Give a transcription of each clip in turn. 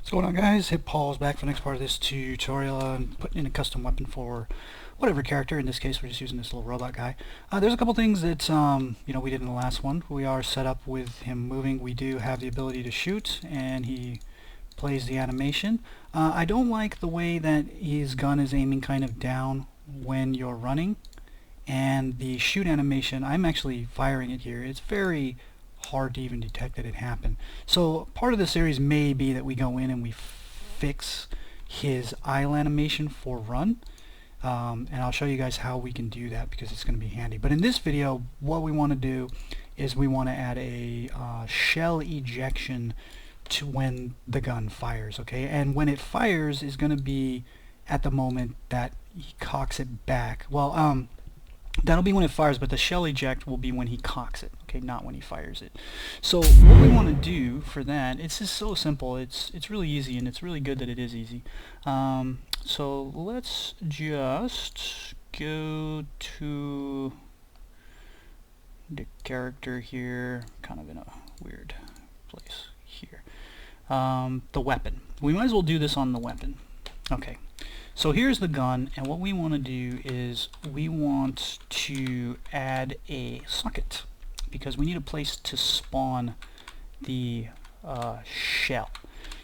What's going on, guys? Hit pause back for the next part of this tutorial and putting in a custom weapon for whatever character. In this case, we're just using this little robot guy. There's a couple things that we did in the last one. We are set up with him moving. We do have the ability to shoot, and he plays the animation. I don't like the way that his gun is aiming kind of down when you're running, and the shoot animation, I'm actually firing it here. It's very hard to even detect that it happened. So part of the series may be that we go in and we fix his idle animation for run, and I'll show you guys how we can do that because it's going to be handy. But in this video, what we want to do is we want to add a shell ejection to when the gun fires, okay? And when it fires is going to be at the moment that he cocks it back. Well, that'll be when it fires, but the shell eject will be when he cocks it, okay, not when he fires it. So what we want to do for that, it's just so simple. It's really easy, and it's really good that it is easy. So let's just go to the character here, kind of in a weird place here. The weapon. We might as well do this on the weapon. Okay. So here's the gun, and what we want to do is we want to add a socket because we need a place to spawn the shell.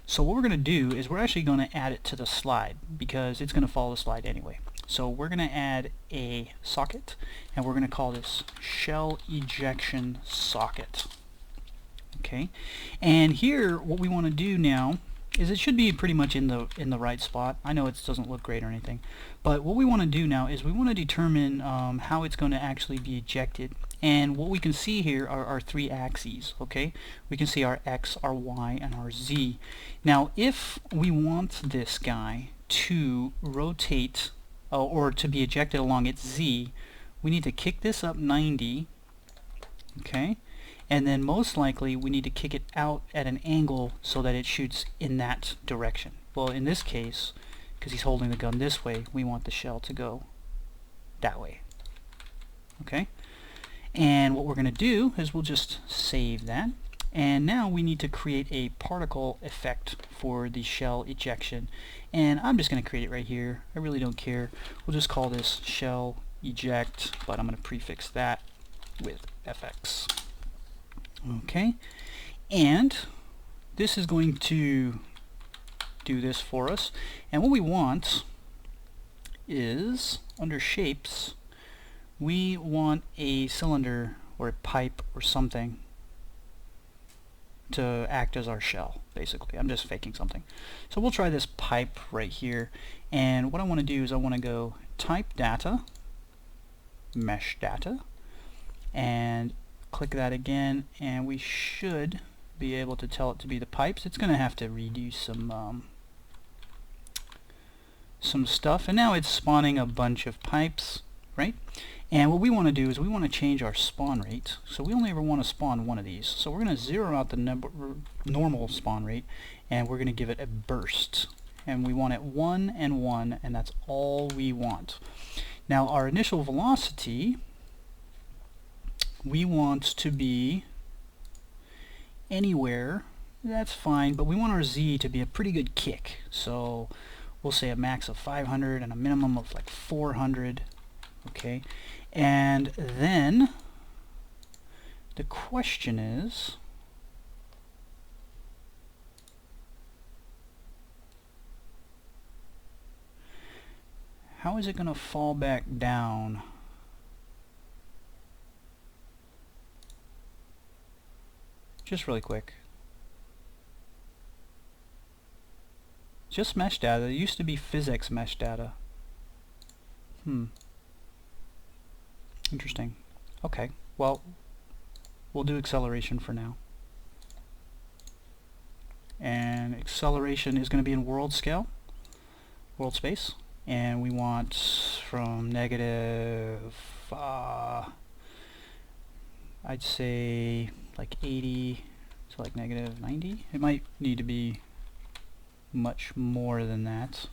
So what we're going to do is we're actually going to add it to the slide because it's going to follow the slide anyway. So we're going to add a socket, and we're going to call this shell ejection socket. Okay, and here what we want to do now is it should be pretty much in the right spot. I know it doesn't look great or anything, but what we want to do now is we want to determine how it's going to actually be ejected. And what we can see here are our three axes, okay? We can see our X, our Y, and our Z. Now if we want this guy to rotate or to be ejected along its Z, we need to kick this up 90, okay? And then most likely we need to kick it out at an angle so that it shoots in that direction. Well, in this case, because he's holding the gun this way, we want the shell to go that way. Okay? And what we're going to do is we'll just save that. And now we need to create a particle effect for the shell ejection. And I'm just going to create it right here. I really don't care. We'll just call this shell eject, but I'm going to prefix that with FX. Okay, and this is going to do this for us, and what we want is under shapes we want a cylinder or a pipe or something to act as our shell. Basically, I'm just faking something. So we'll try this pipe right here, and what I want to do is I want to go type data, mesh data, and click that again, and we should be able to tell it to be the pipes. It's going to have to redo some stuff, and now it's spawning a bunch of pipes, right? And what we want to do is we want to change our spawn rate. So we only ever want to spawn one of these. So we're going to zero out the normal spawn rate, and we're going to give it a burst. And we want it 1 and 1, and that's all we want. Now our initial velocity, we want to be anywhere, that's fine, but we want our Z to be a pretty good kick. So we'll say a max of 500 and a minimum of like 400, okay? And then the question is, how is it going to fall back down? Just really quick. Just mesh data. It used to be physics mesh data. Interesting. Okay. Well, we'll do acceleration for now. And acceleration is going to be in world scale, world space. And we want from negative, I'd say like 80 to like negative 90. It might need to be much more than that.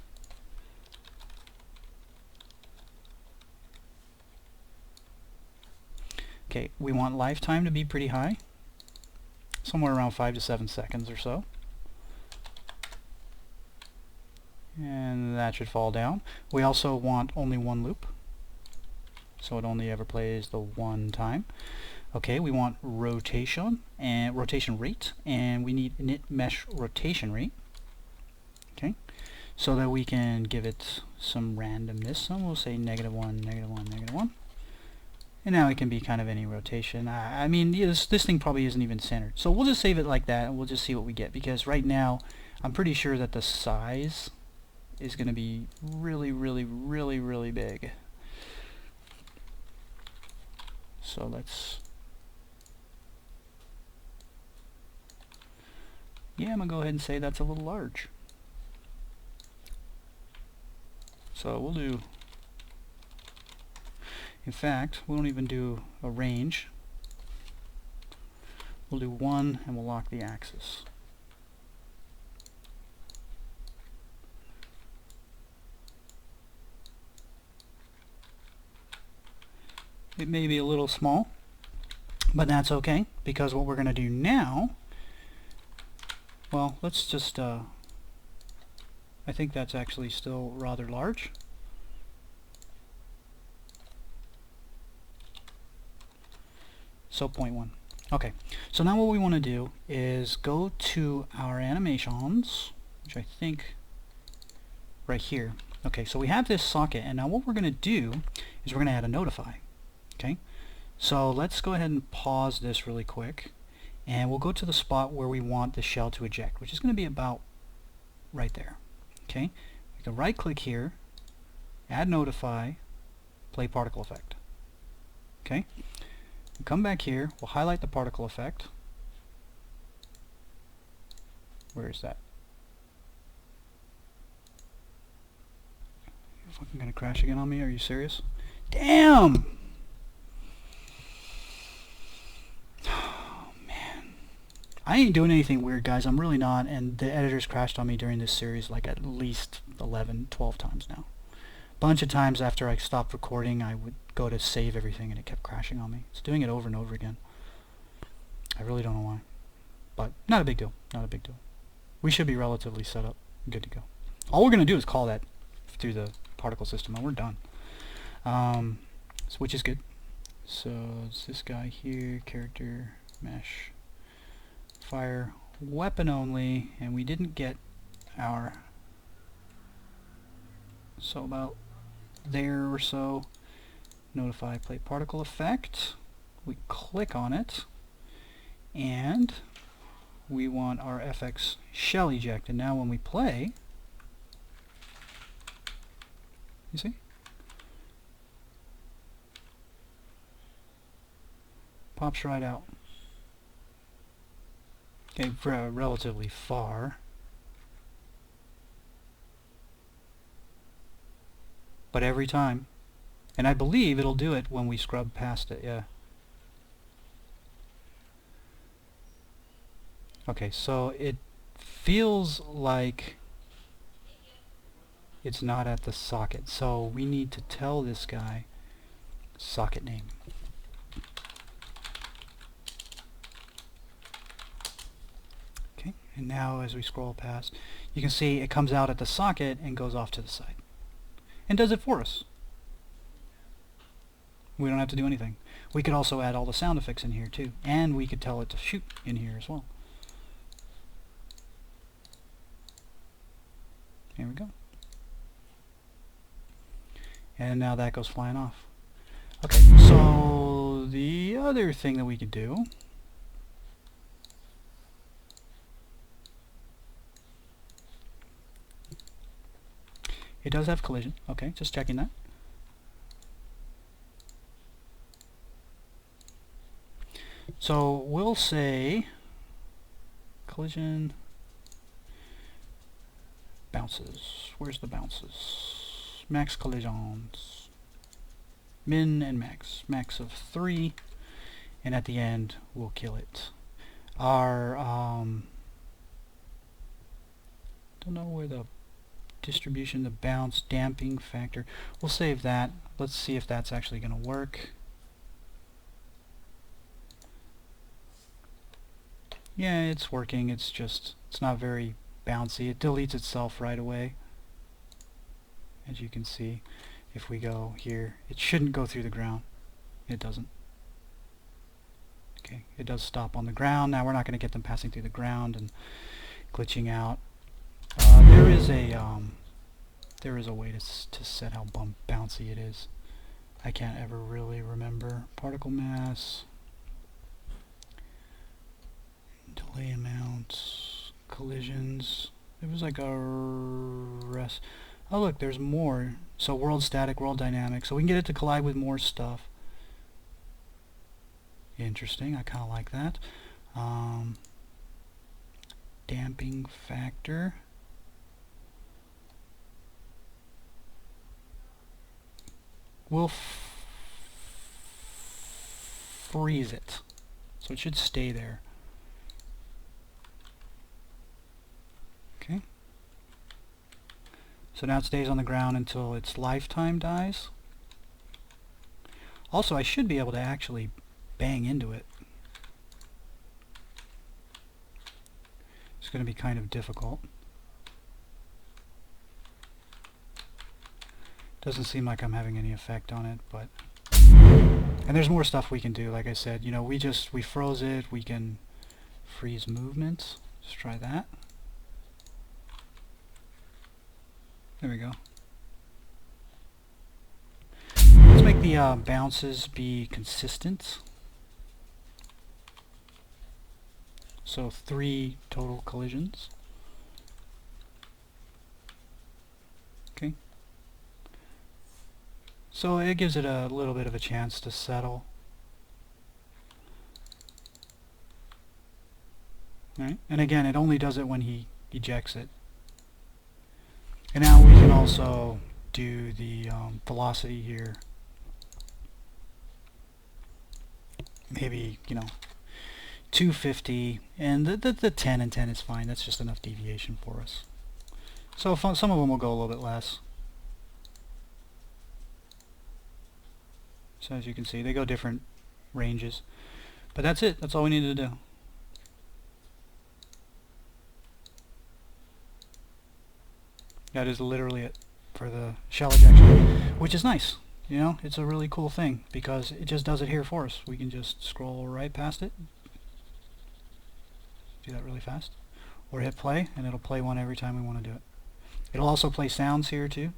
Okay, we want lifetime to be pretty high, somewhere around 5 to 7 seconds or so. and that should fall down. We also want only one loop, so it only ever plays the one time. Okay, we want rotation and rotation rate, and we need init mesh rotation rate. Okay, so that we can give it some randomness. So we'll say -1, -1, -1. And now it can be kind of any rotation. I mean, this thing probably isn't even centered. So we'll just save it like that, and we'll just see what we get. Because right now, I'm pretty sure that the size is going to be really, really, really, really big. So let's... Yeah, I'm going to go ahead and say that's a little large. So we'll do... In fact, we won't even do a range. We'll do 1 and we'll lock the axis. It may be a little small, but that's okay, because what we're going to do now, well, let's just, I think that's actually still rather large. So 0.1. Okay, so now what we want to do is go to our animations, which I think right here. Okay, so we have this socket, and now what we're going to do is we're going to add a notify. Okay, so let's go ahead and pause this really quick, and we'll go to the spot where we want the shell to eject, which is going to be about right there. Okay, we can right click here, add notify, play particle effect. Okay, we come back here, we'll highlight the particle effect. Where is that? You're fucking gonna crash again on me? Are you serious? Damn! Oh man, I ain't doing anything weird, guys. I'm really not, and the editors crashed on me during this series like at least 11, 12 times now. Bunch of times after I stopped recording, I would go to save everything and it kept crashing on me. It's doing it over and over again. I really don't know why, but not a big deal. Not a big deal. We should be relatively set up, good to go. All we're gonna do is call that through the particle system, and we're done. So, which is good. So it's this guy here, character mesh, fire, weapon only, and we didn't get our. So about there or so. Notify play particle effect. We click on it, and we want our FX shell eject. And now when we play, you see, pops right out. Okay, relatively far. But every time. And I believe it'll do it when we scrub past it, yeah. Okay, so it feels like it's not at the socket. So we need to tell this guy socket name. Okay, and now as we scroll past, you can see it comes out at the socket and goes off to the side. And does it for us. We don't have to do anything. We could also add all the sound effects in here too, and we could tell it to shoot in here as well. Here we go. And now that goes flying off. Okay, so the other thing that we could do it does have collision. Okay, just checking that. So we'll say collision bounces. Where's the bounces? Max collisions. Min and max. Max of 3. And at the end we'll kill it. Our don't know where the distribution, the bounce, damping factor. We'll save that. Let's see if that's actually going to work. Yeah, it's working. It's just, it's not very bouncy. It deletes itself right away. as you can see. If we go here, it shouldn't go through the ground. It doesn't. Okay, it does stop on the ground. Now we're not going to get them passing through the ground and glitching out. There is a way to set how bouncy it is. I can't ever really remember. Particle mass, delay amounts, collisions. It was like a rest. Oh look, there's more. So world static, world dynamic. So we can get it to collide with more stuff. Interesting. I kind of like that. Damping factor. We'll freeze it. So it should stay there. Okay. So now it stays on the ground until its lifetime dies. Also, I should be able to actually bang into it. It's going to be kind of difficult. Doesn't seem like I'm having any effect on it, but... And there's more stuff we can do, like I said. You know, we froze it. We can freeze movements. Let's try that. There we go. Let's make the bounces be consistent. So 3 total collisions. Okay. So it gives it a little bit of a chance to settle. Right? And again, it only does it when he ejects it. And now we can also do the velocity here. Maybe, you know, 250, and the 10 and 10 is fine. That's just enough deviation for us. So some of them will go a little bit less. So as you can see, they go different ranges. But that's it. That's all we needed to do. That is literally it for the shell ejection, which is nice. You know, it's a really cool thing because it just does it here for us. We can just scroll right past it. Do that really fast. Or hit play, and it'll play one every time we want to do it. It'll also play sounds here too.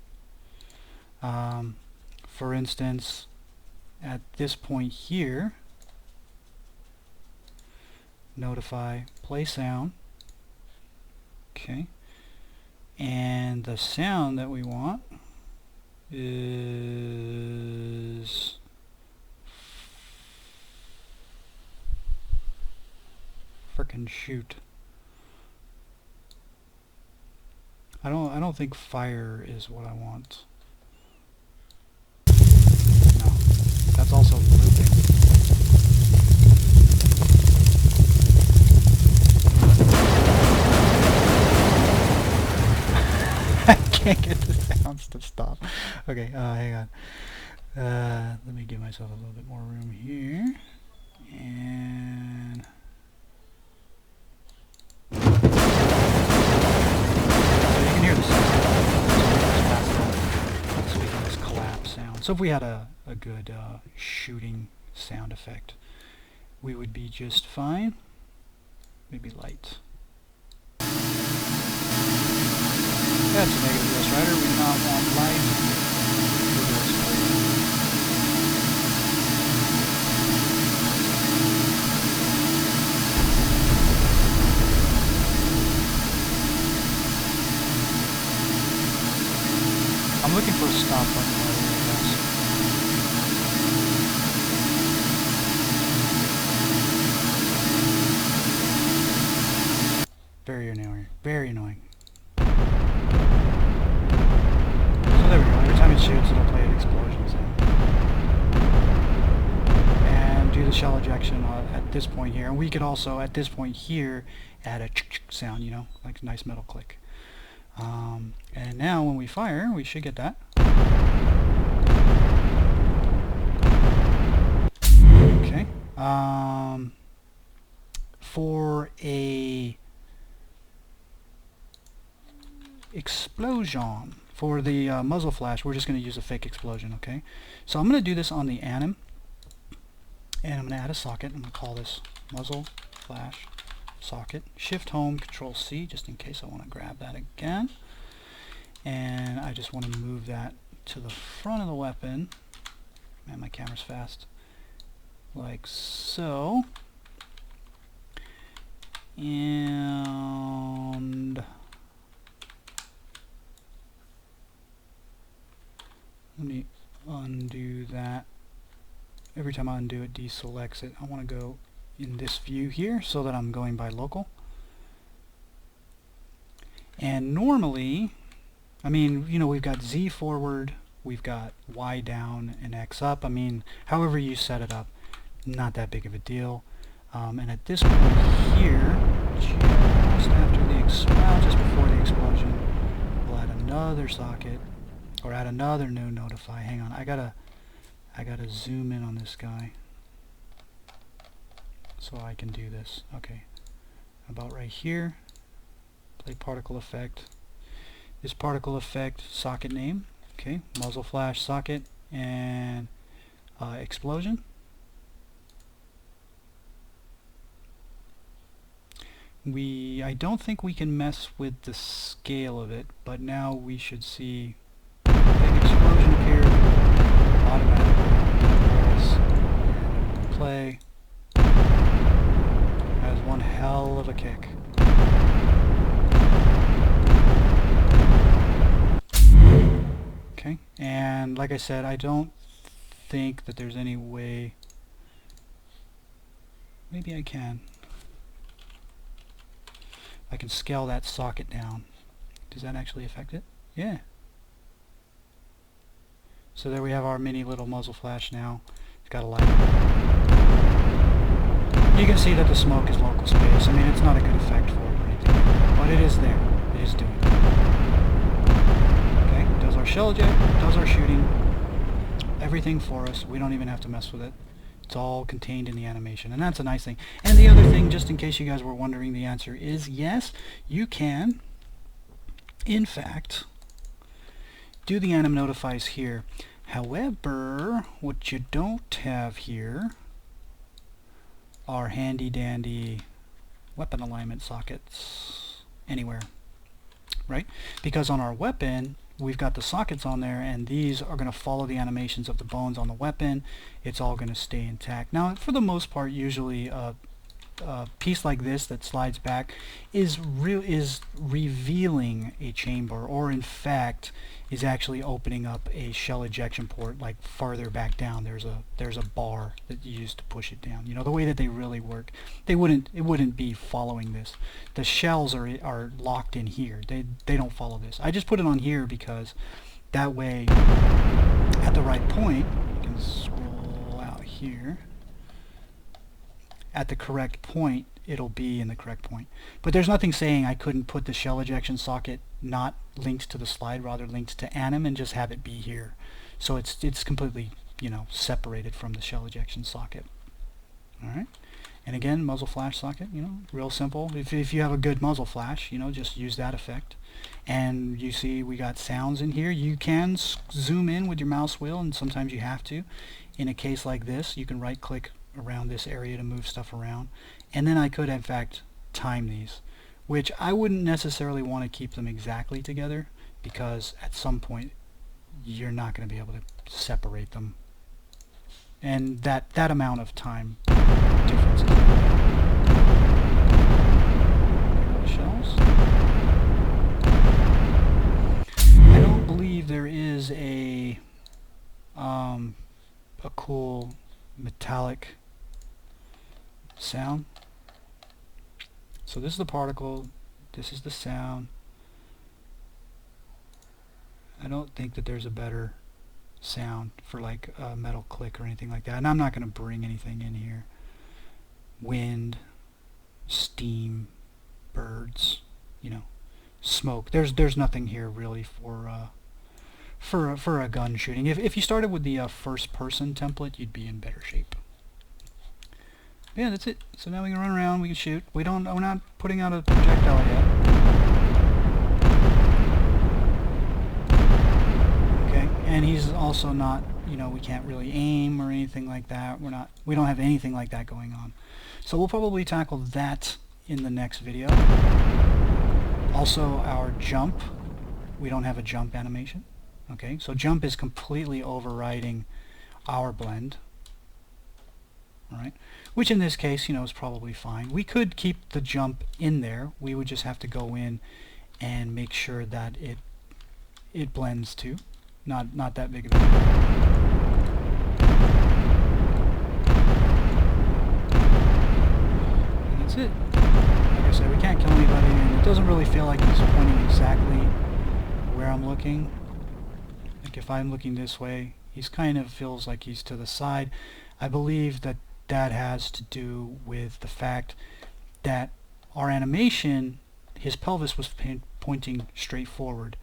For instance, at this point here, notify, play sound. Okay. And the sound that we want is frickin' shoot. I don't think fire is what I want. No. That's also looping. I can't get the sounds to stop. Okay, hang on. Let me give myself a little bit more room here. And so you can hear the sound. So we can just collapse sound. So if we had a good shooting sound effect, we would be just fine. Maybe light. That's a negative Ghost Rider. We do not want light. I'm looking for a stop button, by the way, guys. Very annoying. Very annoying. So there we go. Every time it shoots, it'll play an explosion sound. And do the shell ejection at this point here. And we could also, at this point here, add a sound, you know, like a nice metal click. And now when we fire, we should get that. Okay. For a explosion, For the muzzle flash, we're just going to use a fake explosion, okay? So I'm going to do this on the anim, and I'm going to add a socket. I'm going to call this muzzle flash socket. Shift home, Control C, just in case I want to grab that again. And I just want to move that to the front of the weapon. Man, my camera's fast. Like so. And let me undo that. Every time I undo it, deselects it. I want to go in this view here so that I'm going by local. And normally, I mean, you know, we've got Z forward, we've got Y down, and X up. I mean, however you set it up, not that big of a deal. And at this point here, just after the just before the explosion, we'll add another socket, or add another new notify. Hang on, I gotta zoom in on this guy so I can do this. Okay, about right here. Play particle effect. This particle effect socket name. Okay, muzzle flash socket and explosion. I don't think we can mess with the scale of it, but now we should see a big explosion appear automatically. Play. That was one hell of a kick. Okay, and like I said, I don't think that there's any way. Maybe I can. I can scale that socket down. Does that actually affect it? Yeah. So there we have our mini little muzzle flash now. It's got a light. You can see that the smoke is local space. I mean, it's not a good effect for it or anything, but it is there. It is doing it. Okay, does our shell eject, does our shooting, everything for us. We don't even have to mess with it. It's all contained in the animation, and that's a nice thing. And the other thing, just in case you guys were wondering, the answer is yes, you can, in fact, do the anim notifies here. However, what you don't have here are handy dandy weapon alignment sockets anywhere, right? Because on our weapon, we've got the sockets on there, and these are going to follow the animations of the bones on the weapon. It's all going to stay intact. Now, for the most part, usually a piece like this that slides back is revealing a chamber, or in fact is actually opening up a shell ejection port. Like farther back down, there's a bar that you use to push it down. You know, the way that they really work, it wouldn't be following this. The shells are locked in here. They don't follow this. I just put it on here because that way, at the right point, you can scroll out here. At the correct point, it'll be in the correct point. But there's nothing saying I couldn't put the shell ejection socket not linked to the slide, rather linked to anim, and just have it be here. So it's completely, you know, separated from the shell ejection socket. All right. And again, muzzle flash socket, you know, real simple. If you have a good muzzle flash, you know, just use that effect. And you see we got sounds in here. You can zoom in with your mouse wheel, and sometimes you have to. In a case like this, you can right click around this area to move stuff around, and then I could in fact time these, which I wouldn't necessarily want to keep them exactly together, because at some point you're not going to be able to separate them, and that amount of time difference is shells. I don't believe there is a cool metallic sound. So this is the particle, this is the sound. I don't think that there's a better sound for like a metal click or anything like that, and I'm not going to bring anything in here. Wind, steam, birds, you know, smoke. There's nothing here really for a gun shooting. If you started with the first person template, you'd be in better shape. Yeah, that's it. So now we can run around, we can shoot. We're not putting out a projectile yet. and he's also not, you know, we can't really aim or anything like that. We don't have anything like that going on. So we'll probably tackle that in the next video. Also, our jump, we don't have a jump animation. Okay, so jump is completely overriding our blend. Alright, which in this case, you know, is probably fine. We could keep the jump in there. We would just have to go in and make sure that it blends too. Not that big of a deal. And that's it. Like I said, we can't kill anybody, and it doesn't really feel like he's pointing exactly where I'm looking. Like if I'm looking this way, he's kind of feels like he's to the side. I believe that that has to do with the fact that our animation, his pelvis was pointing straight forward,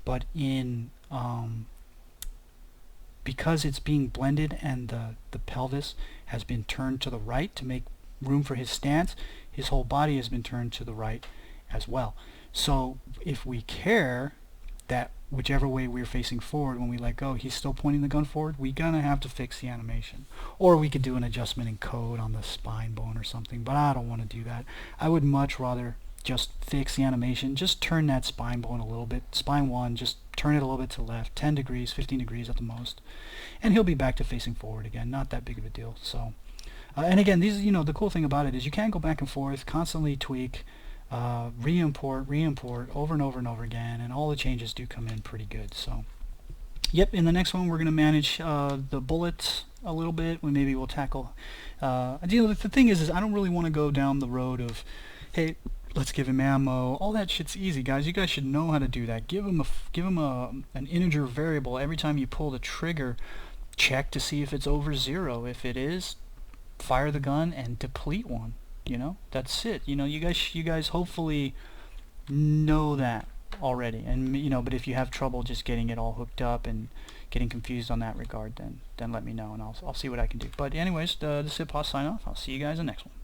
but in because it's being blended and the pelvis has been turned to the right to make room for his stance, his whole body has been turned to the right as well. So if we care that whichever way we're facing forward when we let go, he's still pointing the gun forward, we're gonna have to fix the animation. Or we could do an adjustment in code on the spine bone or something, but I don't want to do that. I would much rather just fix the animation, just turn that spine bone a little bit, spine 1, just turn it a little bit to the left, 10 degrees, 15 degrees at the most, and he'll be back to facing forward again. Not that big of a deal. So and again, these, you know, the cool thing about it is you can go back and forth, constantly tweak, re-import over and over and over again, and all the changes do come in pretty good. So yep, in the next one we're going to manage the bullets a little bit. Maybe we'll tackle the thing is I don't really want to go down the road of, hey, let's give him ammo. All that shit's easy, guys. You guys should know how to do that. Give him an integer variable every time you pull the trigger. Check to see if it's over 0. If it is, fire the gun and deplete one. You know, that's it. You know, you guys hopefully know that already. And you know, but if you have trouble just getting it all hooked up and getting confused on that regard, then let me know and I'll see what I can do. But anyways, this is Hip Hop sign off. I'll see you guys in the next one.